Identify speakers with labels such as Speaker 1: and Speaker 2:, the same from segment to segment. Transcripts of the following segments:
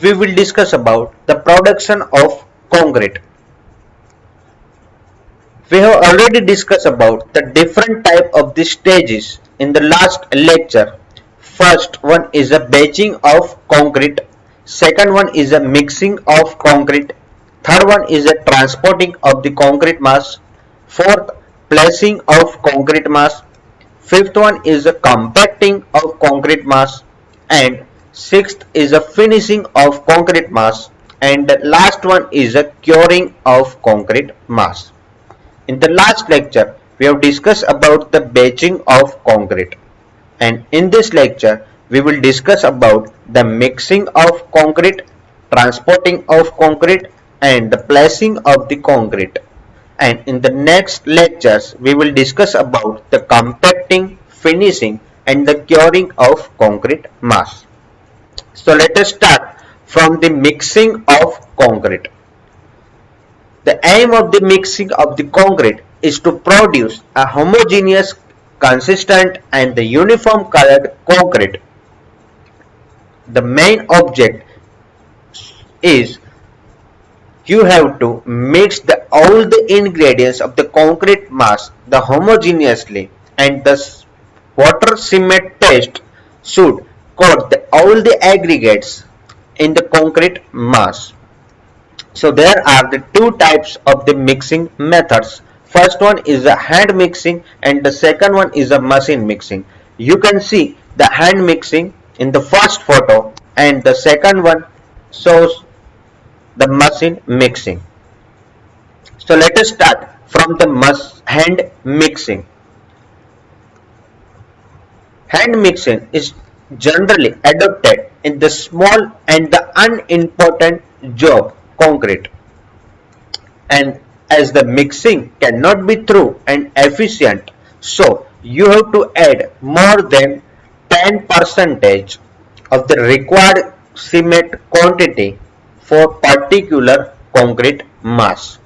Speaker 1: we will discuss about the production of concrete. We have already discussed about the different type of the stages in the last lecture. First one is a batching of concrete, second one is a mixing of concrete, third one is a transporting of the concrete mass, fourth placing of concrete mass, fifth one is a compacting of concrete mass, and sixth is a finishing of concrete mass, and the last one is a curing of concrete mass. In the last lecture, we have discussed about the batching of concrete, and in this lecture, we will discuss about the mixing of concrete, transporting of concrete, and the placing of the concrete. And in the next lectures, we will discuss about the compacting, finishing, and the curing of concrete mass. So let us start from the mixing of concrete. The aim of the mixing of the concrete is to produce a homogeneous, consistent and the uniform colored concrete. The main object is you have to mix all the ingredients of the concrete mass homogeneously, and the water cement paste should coat all the aggregates in the concrete mass. So there are the two types of the mixing methods. First one is a hand mixing and the second one is a machine mixing. You can see the hand mixing in the first photo and the second one shows the machine mixing. So let us start from the hand mixing. Hand mixing is generally adopted in the small and the unimportant job concrete, and as the mixing cannot be thorough and efficient, so you have to add more than 10% of the required cement quantity for particular concrete mass.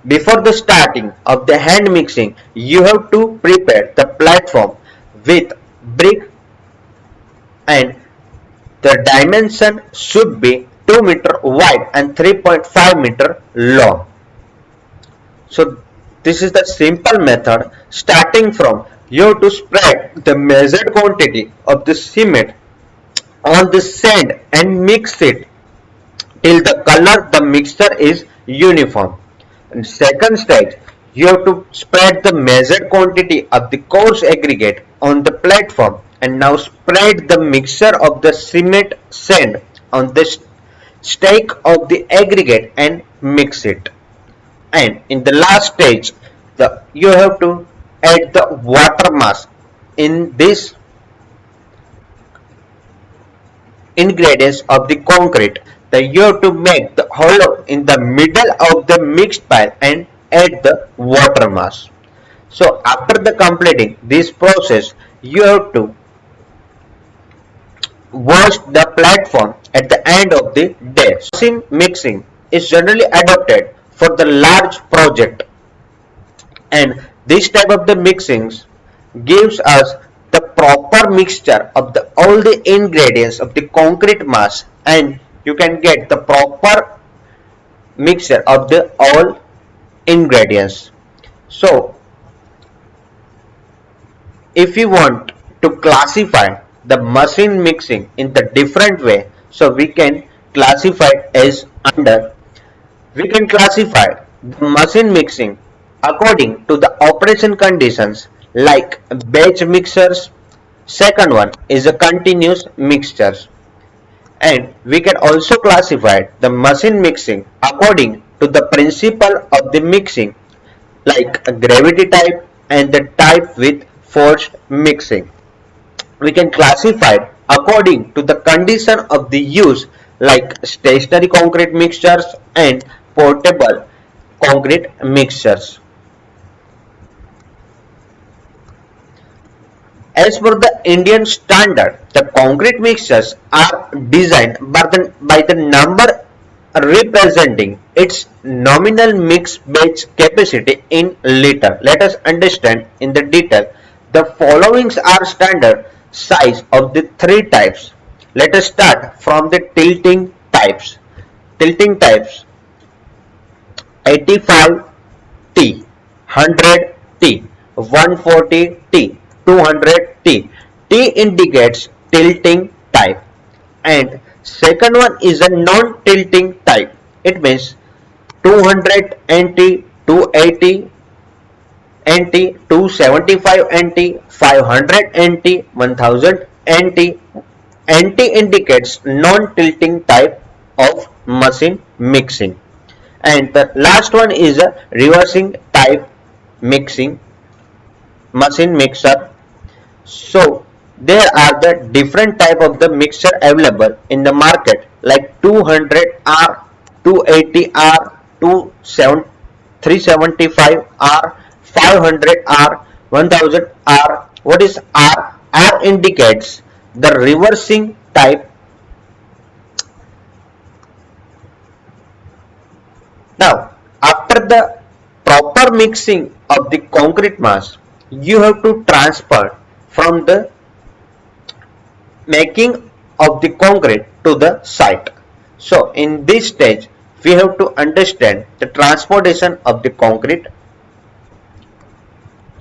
Speaker 1: Before the starting of the hand mixing, you have to prepare the platform with brick, and the dimension should be 2 meter wide and 3.5 meter long. So this is the simple method. Starting from, you have to spread the measured quantity of the cement on the sand and mix it till the color the mixture is uniform. And second stage, you have to spread the measured quantity of the coarse aggregate on the platform, and now spread the mixture of the cement sand on the stake of the aggregate and mix it. And in the last stage, you have to add the water mass in this ingredients of the concrete. You have to make the hollow in the middle of the mixed pile and add the water mass. So after the completing this process, you have to wash the platform at the end of the day. Machine mixing is generally adopted for the large project, and this type of the mixings gives us the proper mixture of all the ingredients of the concrete mass, and you can get the proper mixture of the all ingredients. So if you want to classify the machine mixing in the different way, so we can classify as under. We can classify the machine mixing according to the operation conditions, like batch mixers. Second one is a continuous mixtures, and we can also classify the machine mixing according to the principle of the mixing, like a gravity type and the type with forced mixing. We can classify according to the condition of the use, like stationary concrete mixtures and portable concrete mixtures. As per the Indian standard, the concrete mixtures are designed by the number representing its nominal mixed batch capacity in liter. Let us understand in the detail. The following are standard size of the three types. Let us start from the tilting types. Tilting types: 85T, 100T, 140T, 200T. T indicates tilting type, and second one is a non-tilting type. It means 200 NT, 280 NT, 275 NT, 500 NT, 1000 NT. NT indicates non-tilting type of machine mixing. And the last one is a reversing type mixing machine mixer. So there are the different type of the mixer available in the market, like 200R, 280R, 375R, 500R, 1000R. What is R? R indicates the reversing type. Now, after the proper mixing of the concrete mass, you have to transfer from the making of the concrete to the site. So, in this stage, we have to understand the transportation of the concrete.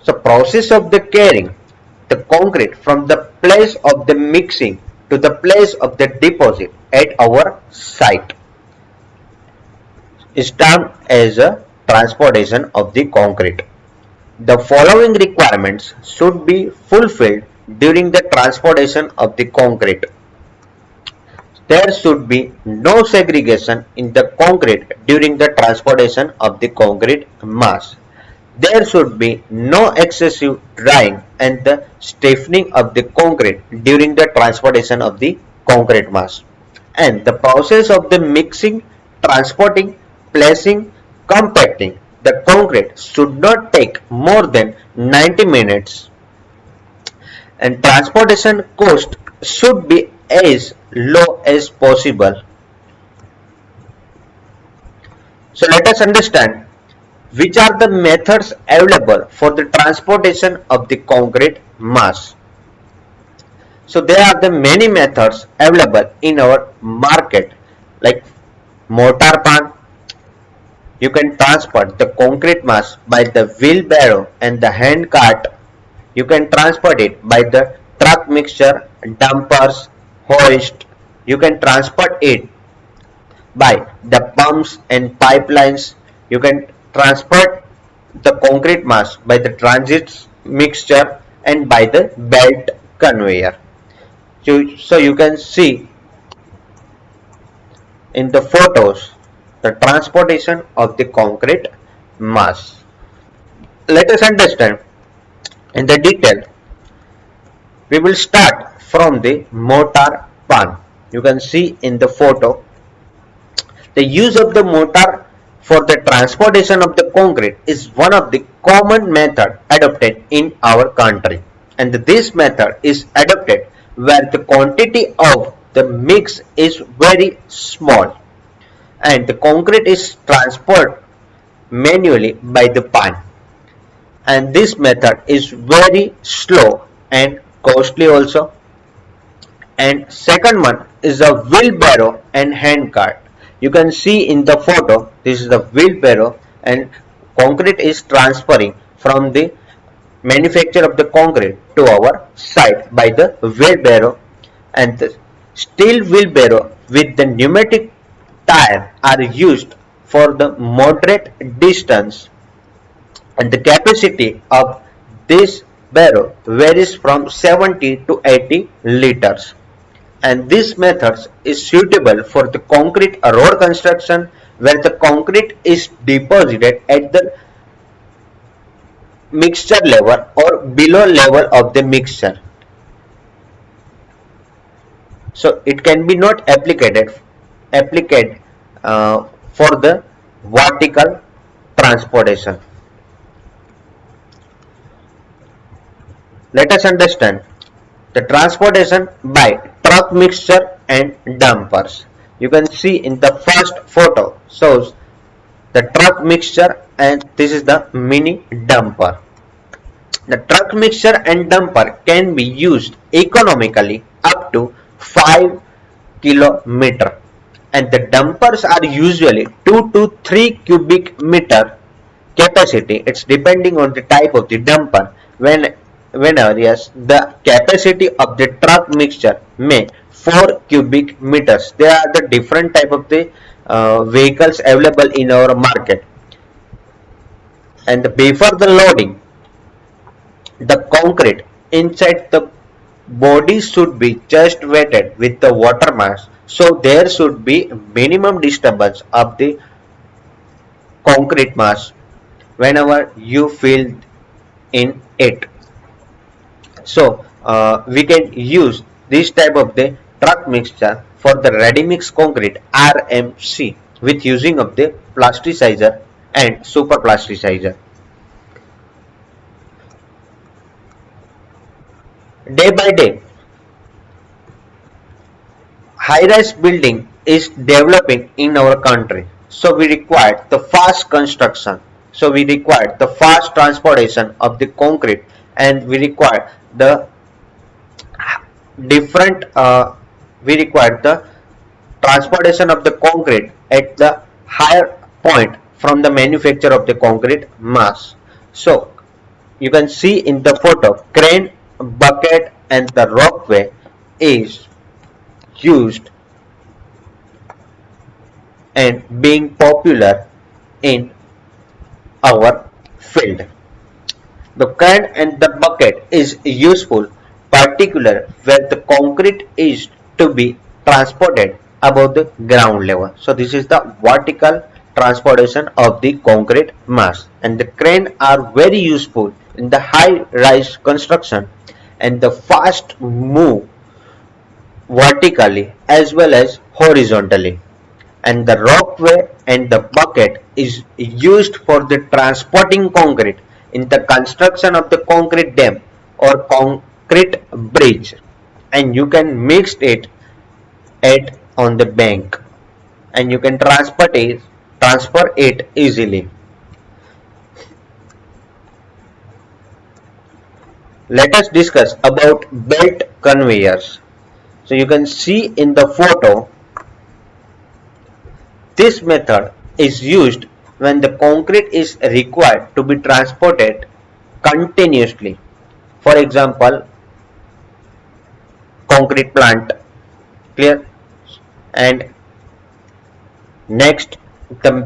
Speaker 1: So, process of the carrying the concrete from the place of the mixing to the place of the deposit at our site is termed as a transportation of the concrete. The following requirements should be fulfilled during the transportation of the concrete. There should be no segregation in the concrete during the transportation of the concrete mass. There should be no excessive drying and the stiffening of the concrete during the transportation of the concrete mass. And the process of the mixing, transporting, placing, compacting the concrete should not take more than 90 minutes, and transportation cost should be as low as possible. So let us understand which are the methods available for the transportation of the concrete mass. So there are the many methods available in our market, like mortar pan. You can transport the concrete mass by the wheelbarrow and the hand cart. You can transport it by the truck mixture, dumpers, hoist. You can transport it by the pumps and pipelines. You can transport the concrete mass by the transit mixture and by the belt conveyor. So you can see in the photos the transportation of the concrete mass. Let us understand in the detail. We will start from the mortar pan. You can see in the photo the use of the mortar for the transportation of the concrete is one of the common method adopted in our country, and this method is adopted where the quantity of the mix is very small and the concrete is transported manually by the pan, and this method is very slow and costly also. And second one is a wheelbarrow and hand cart. You can see in the photo, this is the wheelbarrow and concrete is transferring from the manufacture of the concrete to our site by the wheelbarrow, and the steel wheelbarrow with the pneumatic tire are used for the moderate distance, and the capacity of this barrow varies from 70 to 80 liters. And this method is suitable for the concrete road construction where the concrete is deposited at the mixture level or below level of the mixture. So it can be not applied for the vertical transportation. Let us understand the transportation by truck mixture and dumpers. You can see in the first photo shows the truck mixture and this is the mini dumper. The truck mixture and dumper can be used economically up to 5 kilometer, and the dumpers are usually 2 to 3 cubic meter capacity. It's depending on the type of the dumper. Whenever yes, the capacity of the truck mixture may 4 cubic meters. There are the different type of the vehicles available in our market. And before the loading, the concrete inside the body should be just wetted with the water mass, so there should be minimum disturbance of the concrete mass whenever you fill in it. So we can use this type of the truck mixture for the ready mix concrete RMC with using of the plasticizer and super plasticizer. Day by day, high-rise building is developing in our country. So we require the fast construction. So we require the fast transportation of the concrete, and we require the different we require the transportation of the concrete at the higher point from the manufacture of the concrete mass. So you can see in the photo, crane, bucket and the rockway is used and being popular in our field. The crane and the bucket is useful particular where the concrete is to be transported above the ground level. So this is the vertical transportation of the concrete mass, and the crane are very useful in the high rise construction and the fast move vertically as well as horizontally, and the rockway and the bucket is used for the transporting concrete in the construction of the concrete dam or concrete bridge, and you can mix it at on the bank and you can transfer it easily. Let us discuss about belt conveyors. So you can see in the photo, this method is used when the concrete is required to be transported continuously. For example, concrete plant. Clear? And next,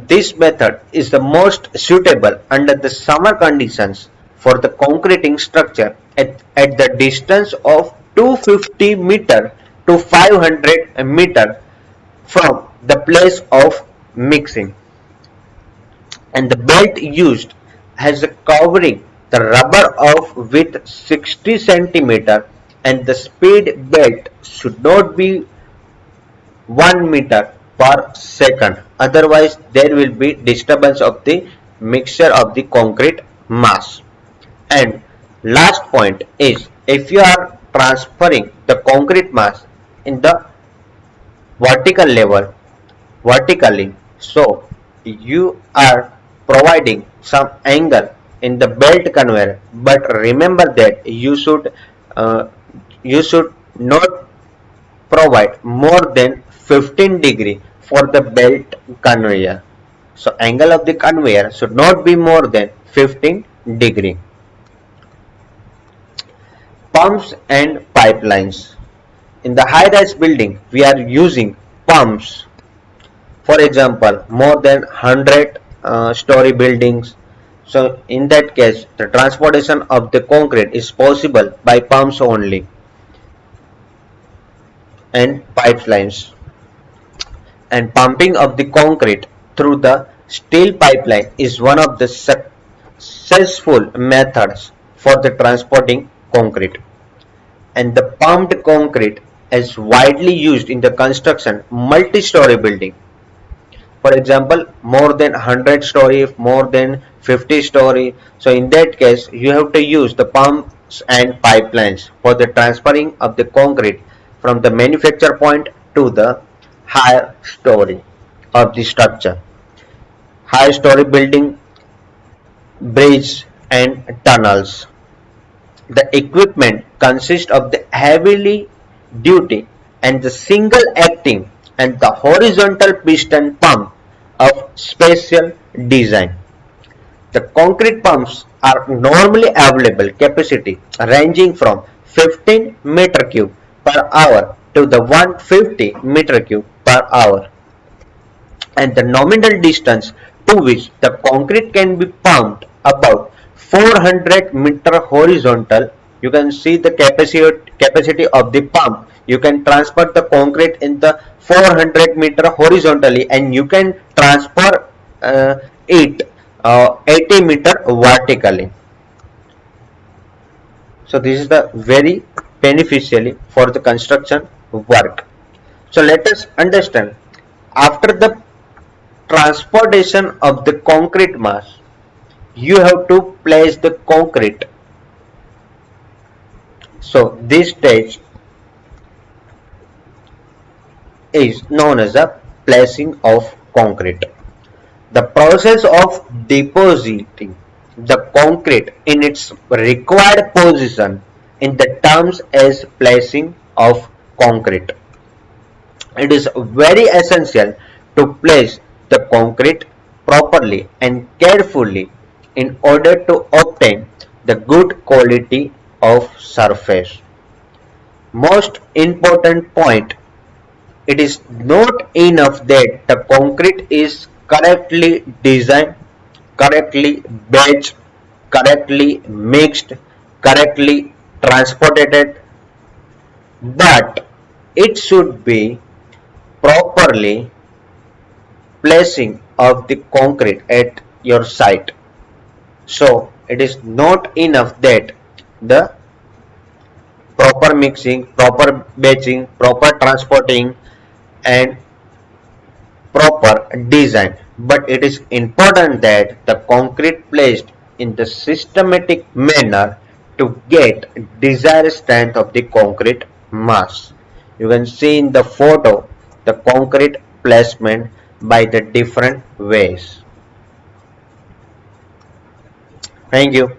Speaker 1: this method is the most suitable under the summer conditions for the concreting structure at the distance of 250 meter to 500 meter from the place of mixing, and the belt used has a covering the rubber of width 60 centimeter, and the speed belt should not be 1 meter per second, otherwise there will be disturbance of the mixture of the concrete mass. And last point is, if you are transferring the concrete mass in the vertical level vertically, so you are providing some angle in the belt conveyor, but remember that uh, you should not provide more than 15 degree for the belt conveyor. So angle of the conveyor should not be more than 15 degree. Pumps and pipelines. In the high-rise building, we are using pumps. For example, more than 100 story buildings. So in that case, the transportation of the concrete is possible by pumps only and pipelines. And pumping of the concrete through the steel pipeline is one of the successful methods for the transporting concrete. And the pumped concrete is widely used in the construction multi-story building. For example, more than 100 story, more than 50 story. So in that case, you have to use the pumps and pipelines for the transferring of the concrete from the manufacture point to the higher story of the structure. High story building, bridge and tunnels. The equipment consists of the heavily duty and the single acting and the horizontal piston pump of special design. The concrete pumps are normally available capacity ranging from 15 meter cube per hour to the 150 meter cube per hour, and the nominal distance to which the concrete can be pumped about 400 meter horizontal. You can see the capacity of the pump. You can transfer the concrete in the 400 meter horizontally, and you can transfer it 80 meter vertically. So this is the very beneficially for the construction work. So let us understand, after the transportation of the concrete mass, you have to place the concrete. So this stage is known as the placing of concrete. The process of depositing the concrete in its required position in the terms as placing of concrete. It is very essential to place the concrete properly and carefully in order to obtain the good quality of surface. Most important point, it is not enough that the concrete is correctly designed, correctly batched, correctly mixed, correctly transported, but it should be properly placing of the concrete at your site. So it is not enough that the proper mixing, proper batching, proper transporting and proper design, but it is important that the concrete placed in the systematic manner to get desired strength of the concrete mass. You can see in the photo the concrete placement by the different ways. Thank you.